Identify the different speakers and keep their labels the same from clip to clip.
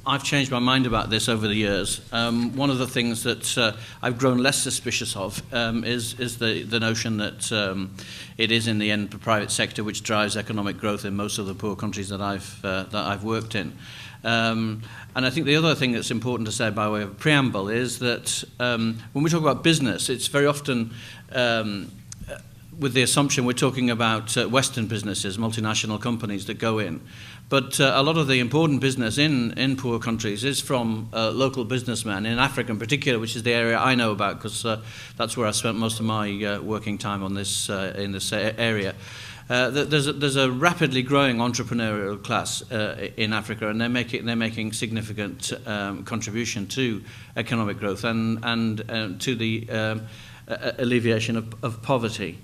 Speaker 1: I've changed my mind about this over the years. One of the things that I've grown less suspicious of is the notion that it is in the end the private sector which drives economic growth in most of the poor countries that I've worked in. And I think the other thing that's important to say by way of preamble is that when we talk about business, it's very often with the assumption we're talking about Western businesses, multinational companies that go in. But a lot of the important business in poor countries is from local businessmen, in Africa in particular, which is the area I know about, because that's where I spent most of my working time on this in this area. There's a rapidly growing entrepreneurial class in Africa, and they're making significant contribution to economic growth and to the alleviation of poverty.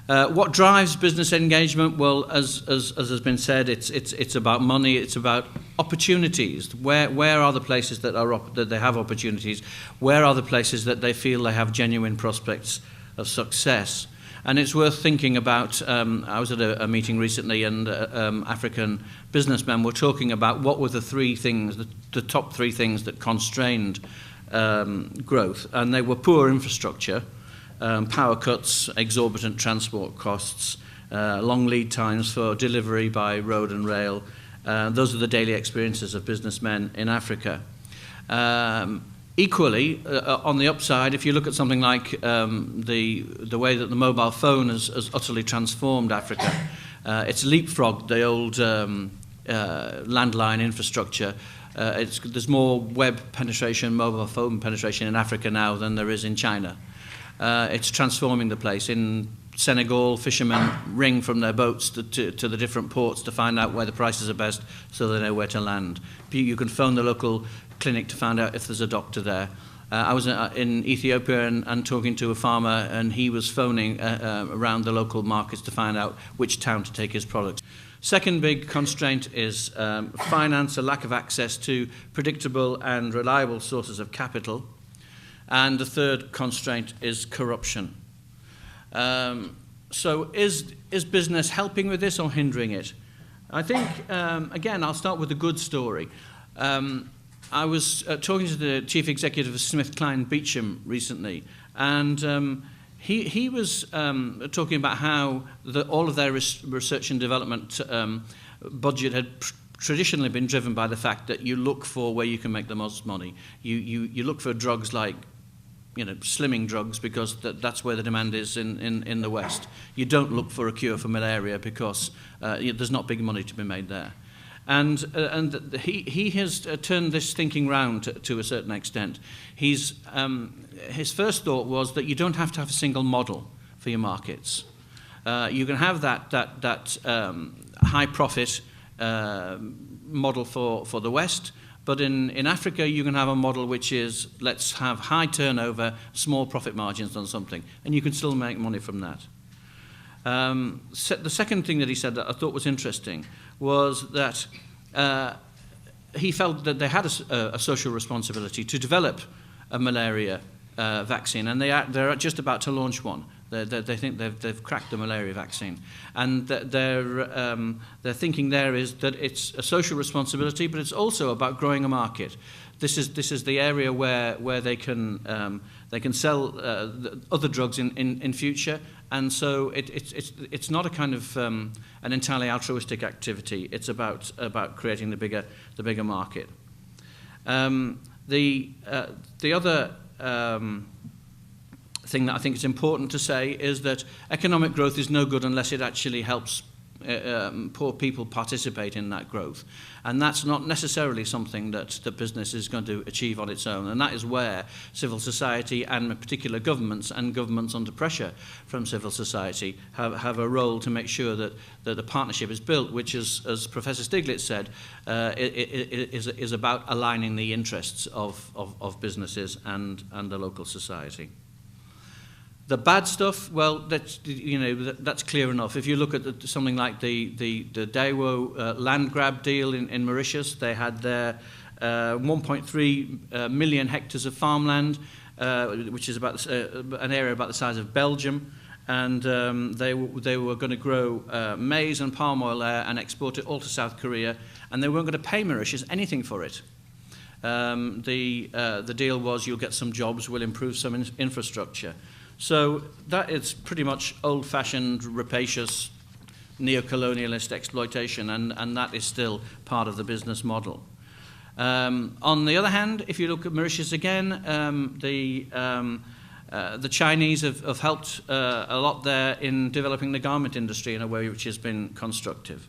Speaker 1: What drives business engagement? Well, as has been said, it's about money. It's about opportunities. Where are the places that they have opportunities? Where are the places that they feel they have genuine prospects of success? And it's worth thinking about. I was at a meeting recently, and African businessmen were talking about what were the three things, the top three things that constrained growth, and they were poor infrastructure. Power cuts, exorbitant transport costs, long lead times for delivery by road and rail. Those are the daily experiences of businessmen in Africa. Equally, on the upside, if you look at something like the way that the mobile phone has utterly transformed Africa, it's leapfrogged the old landline infrastructure. There's more web penetration, mobile phone penetration in Africa now than there is in China. It's transforming the place. In Senegal, fishermen ring from their boats to the different ports to find out where the prices are best so they know where to land. You can phone the local clinic to find out if there's a doctor there. I was in Ethiopia and talking to a farmer, and he was phoning around the local markets to find out which town to take his products. Second big constraint is finance, a lack of access to predictable and reliable sources of capital. And the third constraint is corruption. So is business helping with this or hindering it? I think, again, I'll start with a good story. I was talking to the chief executive of SmithKline Beecham recently, and he was talking about how all of their research and development budget had traditionally been driven by the fact that you look for where you can make the most money. You look for drugs like, slimming drugs because that's where the demand is in the West. You don't look for a cure for malaria because there's not big money to be made there. And he has turned this thinking round to a certain extent. His first thought was that you don't have to have a single model for your markets. You can have that high profit model for the West. But in Africa, you can have a model which is, let's have high turnover, small profit margins on something, and you can still make money from that. The second thing that he said that I thought was interesting was that he felt that they had a social responsibility to develop a malaria vaccine, and they're just about to launch one. They think they've cracked the malaria vaccine, and their thinking there is that it's a social responsibility, but it's also about growing a market. This is the area where they can sell other drugs in future, and so it's not a kind of an entirely altruistic activity. It's about creating the bigger market. The other thing that I think is important to say is that economic growth is no good unless it actually helps poor people participate in that growth. And that's not necessarily something that the business is going to achieve on its own. And that is where civil society and in particular governments and governments under pressure from civil society have a role to make sure that the partnership is built, which is, as Professor Stiglitz said, is about aligning the interests of businesses and the local society. The bad stuff, well, that's clear enough. If you look at something like the Daewoo land grab deal in Mauritius, they had their 1.3 million hectares of farmland, which is about an area about the size of Belgium, and they were going to grow maize and palm oil there and export it all to South Korea, and they weren't going to pay Mauritius anything for it. The deal was you'll get some jobs, we'll improve some infrastructure. So that is pretty much old-fashioned, rapacious, neo-colonialist exploitation, and that is still part of the business model. On the other hand, if you look at Mauritius again, the Chinese have helped a lot there in developing the garment industry in a way which has been constructive.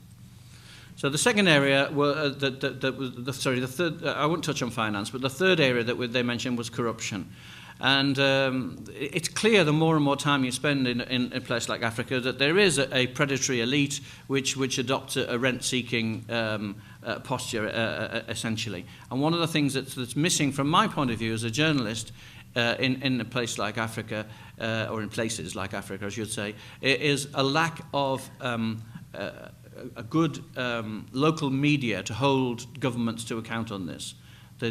Speaker 1: So the second area, the third, I won't touch on finance, but the third area that they mentioned was corruption. And it's clear the more and more time you spend in a place like Africa that there is a predatory elite which adopts a rent-seeking posture, essentially. And one of the things that's missing from my point of view as a journalist in a place like Africa, or in places like Africa, I should say, is a lack of a good local media to hold governments to account on this. The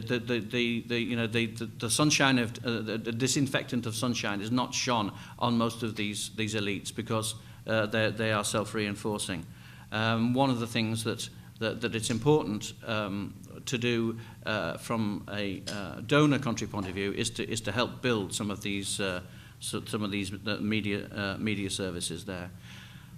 Speaker 1: sunshine of the disinfectant of sunshine is not shone on most of these elites because they are self-reinforcing. One of the things that it's important to do from a donor country point of view is to help build some of these media services there.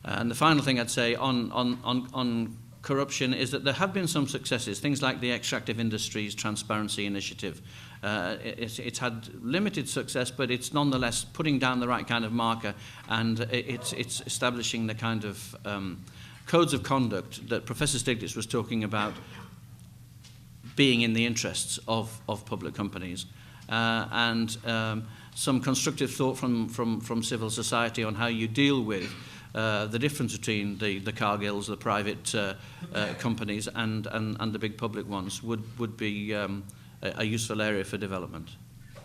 Speaker 1: And the final thing I'd say on corruption is that there have been some successes, things like the Extractive Industries Transparency Initiative. It's had limited success, but it's nonetheless putting down the right kind of marker, and it's establishing the kind of codes of conduct that Professor Stiglitz was talking about being in the interests of public companies. And some constructive thought from civil society on how you deal with the difference between the Cargills, the private companies, and the big public ones would be a useful area for development.